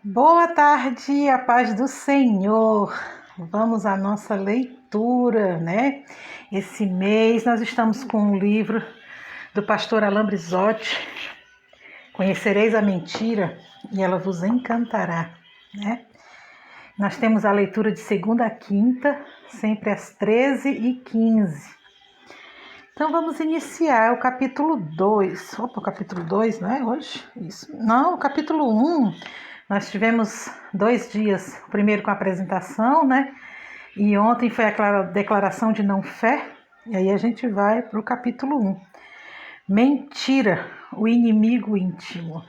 Boa tarde, a paz do Senhor. Vamos à nossa leitura, né? Esse mês nós estamos com um livro do pastor Alain Brizotti, Conhecereis a Mentira e ela vos encantará, né? Nós temos a leitura de segunda a quinta, sempre às 13h15. Então vamos iniciar o capítulo 2. Opa, o capítulo 2, não é hoje? Isso. Não, o capítulo 1. Nós tivemos 2 dias, o primeiro com a apresentação, né? E ontem foi a declaração de não fé. E aí a gente vai para o capítulo 1. Mentira, o inimigo íntimo.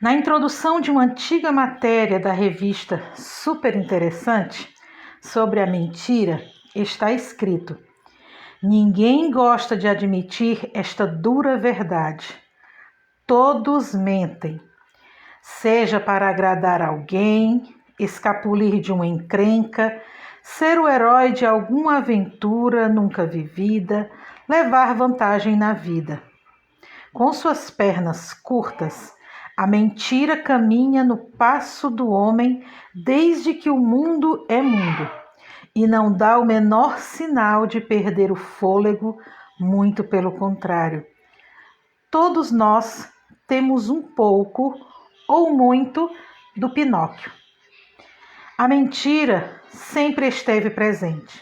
Na introdução de uma antiga matéria da revista Super Interessante sobre a mentira, está escrito: ninguém gosta de admitir esta dura verdade. Todos mentem. Seja para agradar alguém, escapulir de uma encrenca, ser o herói de alguma aventura nunca vivida, levar vantagem na vida. Com suas pernas curtas, a mentira caminha no passo do homem desde que o mundo é mundo e não dá o menor sinal de perder o fôlego, muito pelo contrário. Todos nós temos um pouco ou muito do Pinóquio. A mentira sempre esteve presente.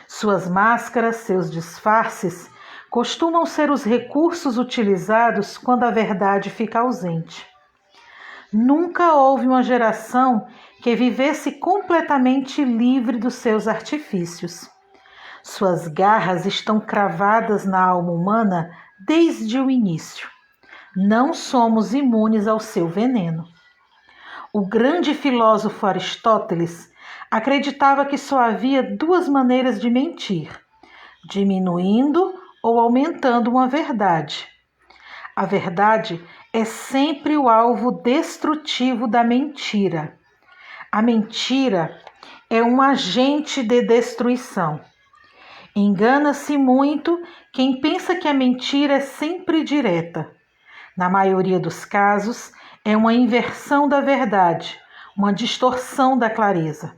Suas máscaras, seus disfarces, costumam ser os recursos utilizados quando a verdade fica ausente. Nunca houve uma geração que vivesse completamente livre dos seus artifícios. Suas garras estão cravadas na alma humana desde o início. Não somos imunes ao seu veneno. O grande filósofo Aristóteles acreditava que só havia 2 maneiras de mentir: diminuindo ou aumentando uma verdade. A verdade é sempre o alvo destrutivo da mentira. A mentira é um agente de destruição. Engana-se muito quem pensa que a mentira é sempre direta. Na maioria dos casos, é uma inversão da verdade, uma distorção da clareza.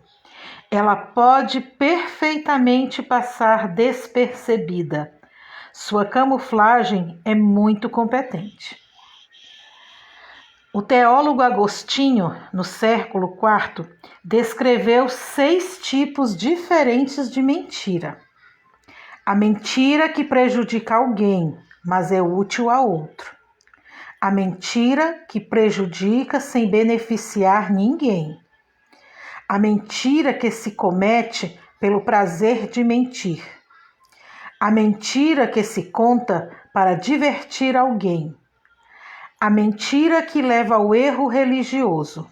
Ela pode perfeitamente passar despercebida. Sua camuflagem é muito competente. O teólogo Agostinho, no século IV, descreveu 6 tipos diferentes de mentira. A mentira que prejudica alguém, mas é útil a outro. A mentira que prejudica sem beneficiar ninguém. A mentira que se comete pelo prazer de mentir. A mentira que se conta para divertir alguém. A mentira que leva ao erro religioso.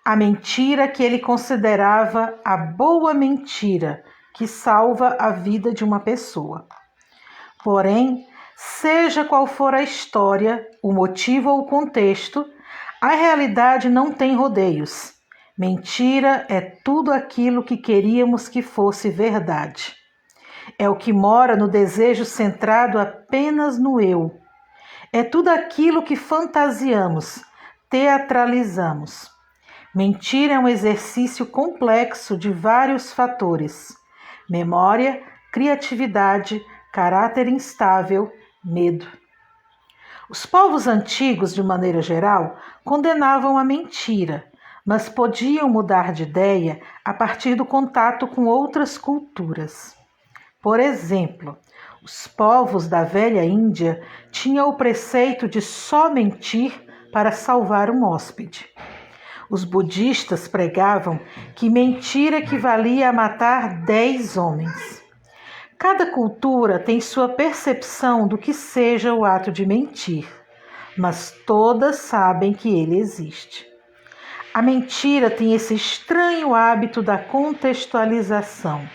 A mentira que ele considerava a boa mentira que salva a vida de uma pessoa. Porém, seja qual for a história, o motivo ou o contexto, a realidade não tem rodeios. Mentira é tudo aquilo que queríamos que fosse verdade. É o que mora no desejo centrado apenas no eu. É tudo aquilo que fantasiamos, teatralizamos. Mentir é um exercício complexo de vários fatores: memória, criatividade, caráter instável, medo. Os povos antigos, de maneira geral, condenavam a mentira, mas podiam mudar de ideia a partir do contato com outras culturas. Por exemplo, os povos da velha Índia tinham o preceito de só mentir para salvar um hóspede. Os budistas pregavam que mentir equivalia a matar 10 homens. Cada cultura tem sua percepção do que seja o ato de mentir, mas todas sabem que ele existe. A mentira tem esse estranho hábito da contextualização.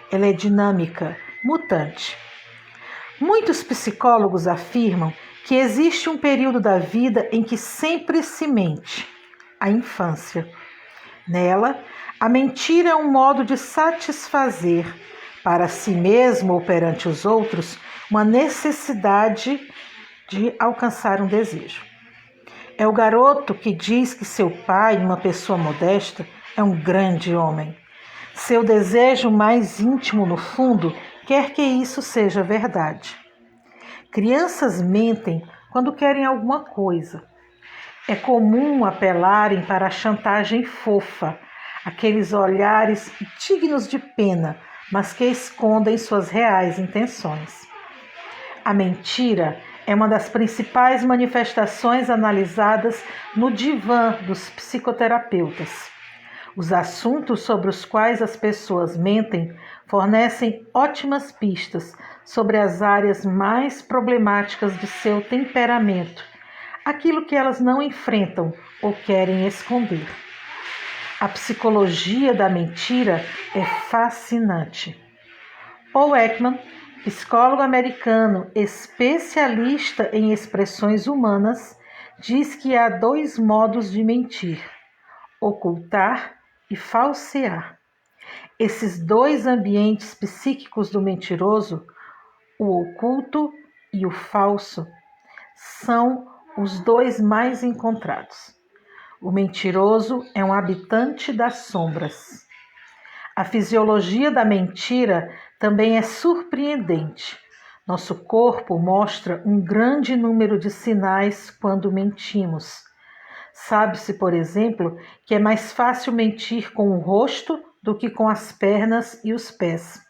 Ela é dinâmica, mutante. Muitos psicólogos afirmam que existe um período da vida em que sempre se mente: a infância. Nela, a mentira é um modo de satisfazer, para si mesmo ou perante os outros, uma necessidade de alcançar um desejo. É o garoto que diz que seu pai, uma pessoa modesta, é um grande homem. Seu desejo mais íntimo, no fundo, quer que isso seja verdade. Crianças mentem quando querem alguma coisa. É comum apelarem para a chantagem fofa, aqueles olhares dignos de pena, mas que escondem suas reais intenções. A mentira é uma das principais manifestações analisadas no divã dos psicoterapeutas. Os assuntos sobre os quais as pessoas mentem fornecem ótimas pistas sobre as áreas mais problemáticas de seu temperamento, aquilo que elas não enfrentam ou querem esconder. A psicologia da mentira é fascinante. Paul Ekman, psicólogo americano especialista em expressões humanas, diz que há 2 modos de mentir: ocultar e falsear. Esses 2 ambientes psíquicos do mentiroso, o oculto e o falso, são os 2 mais encontrados. O mentiroso é um habitante das sombras. A fisiologia da mentira também é surpreendente. Nosso corpo mostra um grande número de sinais quando mentimos. Sabe-se, por exemplo, que é mais fácil mentir com o rosto do que com as pernas e os pés.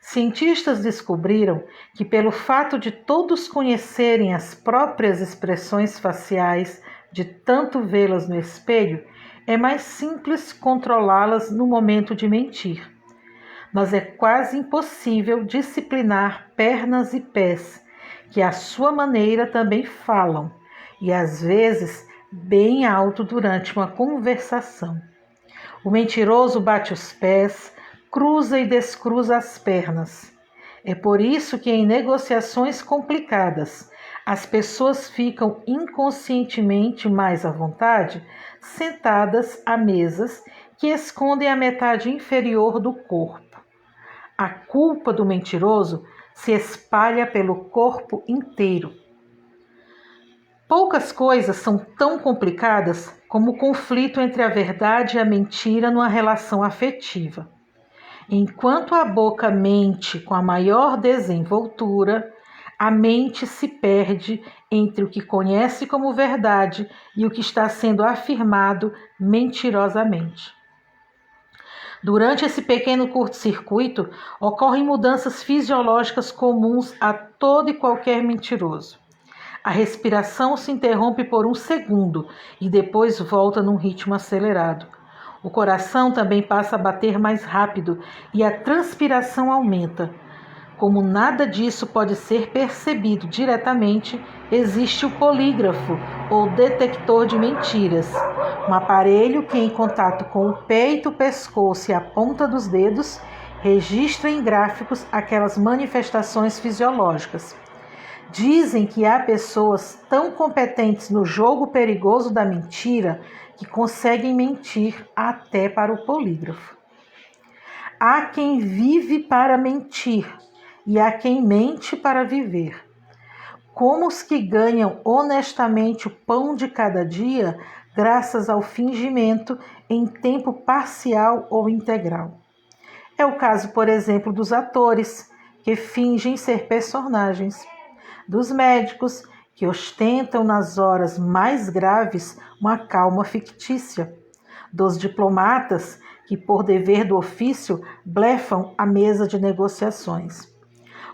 Cientistas descobriram que, pelo fato de todos conhecerem as próprias expressões faciais, de tanto vê-las no espelho, é mais simples controlá-las no momento de mentir. Mas é quase impossível disciplinar pernas e pés, que à sua maneira também falam, e às vezes bem alto durante uma conversação. O mentiroso bate os pés, cruza e descruza as pernas. É por isso que em negociações complicadas, as pessoas ficam inconscientemente mais à vontade, sentadas a mesas que escondem a metade inferior do corpo. A culpa do mentiroso se espalha pelo corpo inteiro. Poucas coisas são tão complicadas como o conflito entre a verdade e a mentira numa relação afetiva. Enquanto a boca mente com a maior desenvoltura, a mente se perde entre o que conhece como verdade e o que está sendo afirmado mentirosamente. Durante esse pequeno curto-circuito, ocorrem mudanças fisiológicas comuns a todo e qualquer mentiroso. A respiração se interrompe por 1 segundo e depois volta num ritmo acelerado. O coração também passa a bater mais rápido e a transpiração aumenta. Como nada disso pode ser percebido diretamente, existe o polígrafo ou detector de mentiras, um aparelho que, em contato com o peito, o pescoço e a ponta dos dedos, registra em gráficos aquelas manifestações fisiológicas. Dizem que há pessoas tão competentes no jogo perigoso da mentira que conseguem mentir até para o polígrafo. Há quem vive para mentir e há quem mente para viver. Como os que ganham honestamente o pão de cada dia graças ao fingimento em tempo parcial ou integral. É o caso, por exemplo, dos atores que fingem ser personagens, dos médicos que ostentam nas horas mais graves uma calma fictícia, dos diplomatas que, por dever do ofício, blefam à mesa de negociações.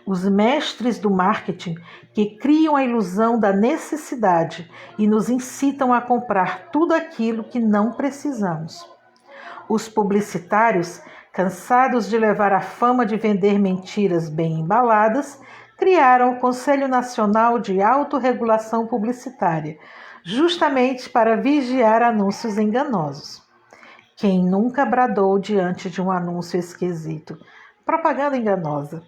Os mestres do marketing que criam a ilusão da necessidade e nos incitam a comprar tudo aquilo que não precisamos. Os publicitários, cansados de levar a fama de vender mentiras bem embaladas, criaram o Conselho Nacional de Autorregulação Publicitária, justamente para vigiar anúncios enganosos. Quem nunca bradou diante de um anúncio esquisito? Propaganda enganosa.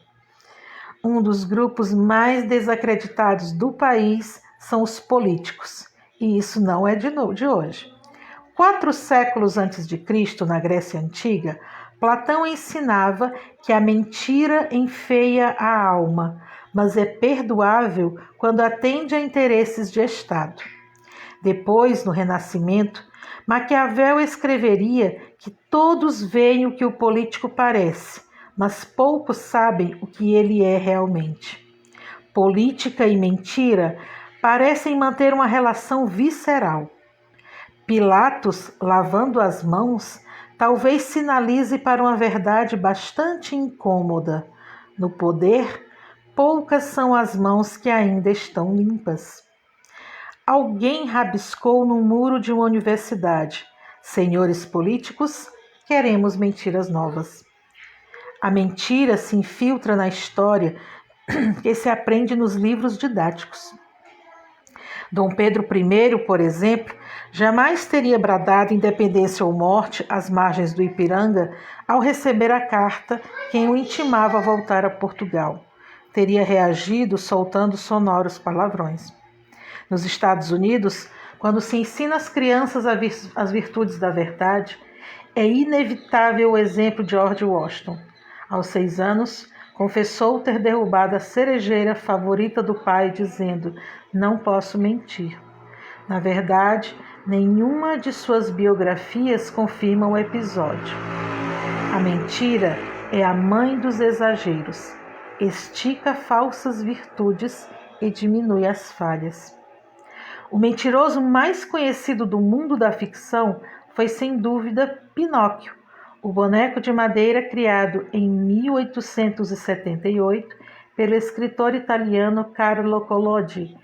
Um dos grupos mais desacreditados do país são os políticos, e isso não é de hoje. 4 séculos antes de Cristo, na Grécia Antiga, Platão ensinava que a mentira enfeia a alma, mas é perdoável quando atende a interesses de Estado. Depois, no Renascimento, Maquiavel escreveria que todos veem o que o político parece, mas poucos sabem o que ele é realmente. Política e mentira parecem manter uma relação visceral. Pilatos, lavando as mãos, talvez sinalize para uma verdade bastante incômoda. No poder, poucas são as mãos que ainda estão limpas. Alguém rabiscou no muro de uma universidade: senhores políticos, queremos mentiras novas. A mentira se infiltra na história que se aprende nos livros didáticos. Dom Pedro I, por exemplo, jamais teria bradado independência ou morte às margens do Ipiranga ao receber a carta que o intimava a voltar a Portugal. Teria reagido soltando sonoros palavrões. Nos Estados Unidos, quando se ensina às crianças as virtudes da verdade, é inevitável o exemplo de George Washington. Aos 6 anos, confessou ter derrubado a cerejeira favorita do pai, dizendo: "Não posso mentir". Na verdade, nenhuma de suas biografias confirma o episódio. A mentira é a mãe dos exageros, estica falsas virtudes e diminui as falhas. O mentiroso mais conhecido do mundo da ficção foi, sem dúvida, Pinóquio, o boneco de madeira criado em 1878 pelo escritor italiano Carlo Collodi.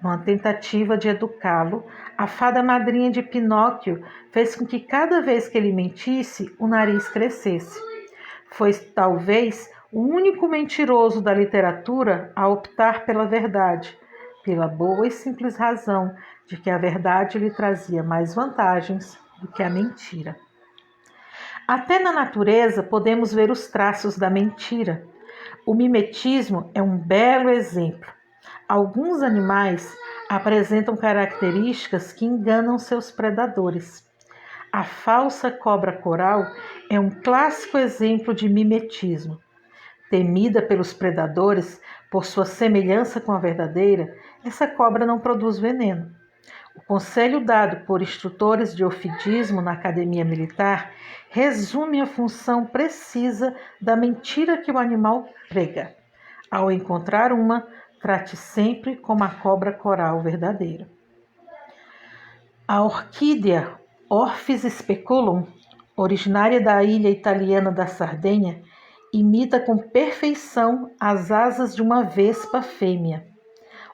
Numa tentativa de educá-lo, a fada madrinha de Pinóquio fez com que cada vez que ele mentisse, o nariz crescesse. Foi talvez o único mentiroso da literatura a optar pela verdade, pela boa e simples razão de que a verdade lhe trazia mais vantagens do que a mentira. Até na natureza podemos ver os traços da mentira. O mimetismo é um belo exemplo. Alguns animais apresentam características que enganam seus predadores. A falsa cobra coral é um clássico exemplo de mimetismo. Temida pelos predadores por sua semelhança com a verdadeira, essa cobra não produz veneno. O conselho dado por instrutores de ofidismo na academia militar resume a função precisa da mentira que o animal prega. Ao encontrar uma, trate sempre como a cobra coral verdadeira. A orquídea Orphis speculum, originária da ilha italiana da Sardenha, imita com perfeição as asas de uma vespa fêmea.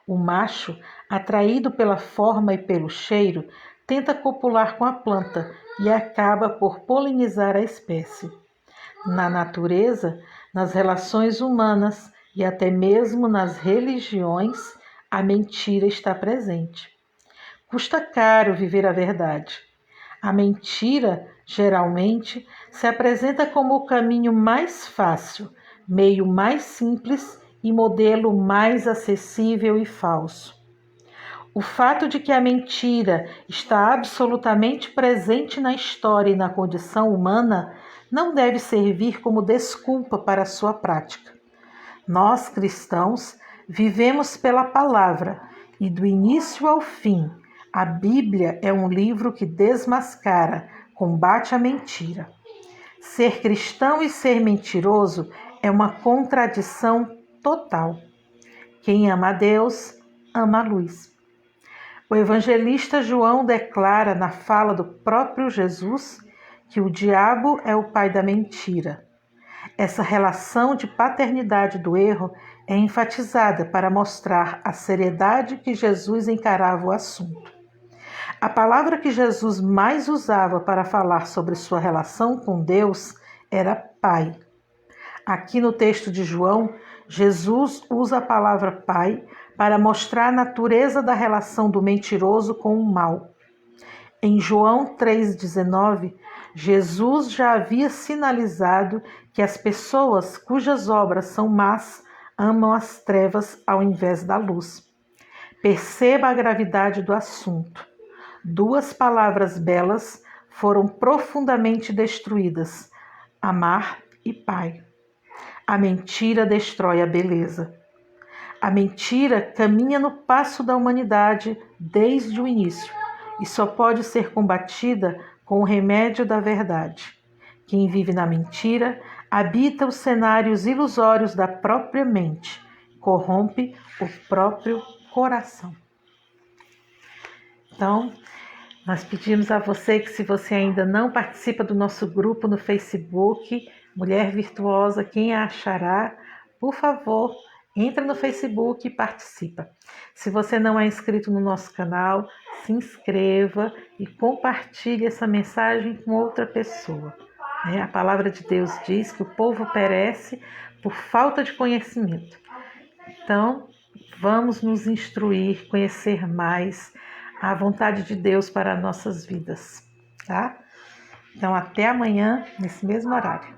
O macho, atraído pela forma e pelo cheiro, tenta copular com a planta e acaba por polinizar a espécie. Na natureza, nas relações humanas e até mesmo nas religiões, a mentira está presente. Custa caro viver a verdade. A mentira, geralmente, se apresenta como o caminho mais fácil, meio mais simples e modelo mais acessível e falso. O fato de que a mentira está absolutamente presente na história e na condição humana não deve servir como desculpa para a sua prática. Nós, cristãos, vivemos pela palavra e do início ao fim, a Bíblia é um livro que desmascara, combate a mentira. Ser cristão e ser mentiroso é uma contradição total. Quem ama a Deus, ama a luz. O evangelista João declara na fala do próprio Jesus que o diabo é o pai da mentira. Essa relação de paternidade do erro é enfatizada para mostrar a seriedade que Jesus encarava o assunto. A palavra que Jesus mais usava para falar sobre sua relação com Deus era Pai. Aqui no texto de João, Jesus usa a palavra Pai para mostrar a natureza da relação do mentiroso com o mal. Em João 3,19, Jesus já havia sinalizado que as pessoas cujas obras são más amam as trevas ao invés da luz. Perceba a gravidade do assunto. 2 palavras belas foram profundamente destruídas: amar e pai. A mentira destrói a beleza. A mentira caminha no passo da humanidade desde o início. e só pode ser combatida com o remédio da verdade. Quem vive na mentira habita os cenários ilusórios da própria mente, corrompe o próprio coração. Então, nós pedimos a você que, se você ainda não participa do nosso grupo no Facebook, Mulher Virtuosa, quem a achará, por favor, entra no Facebook e participa. Se você não é inscrito no nosso canal, se inscreva e compartilhe essa mensagem com outra pessoa. A palavra de Deus diz que o povo perece por falta de conhecimento. Então, vamos nos instruir, conhecer mais a vontade de Deus para nossas vidas, tá? Então, até amanhã, nesse mesmo horário.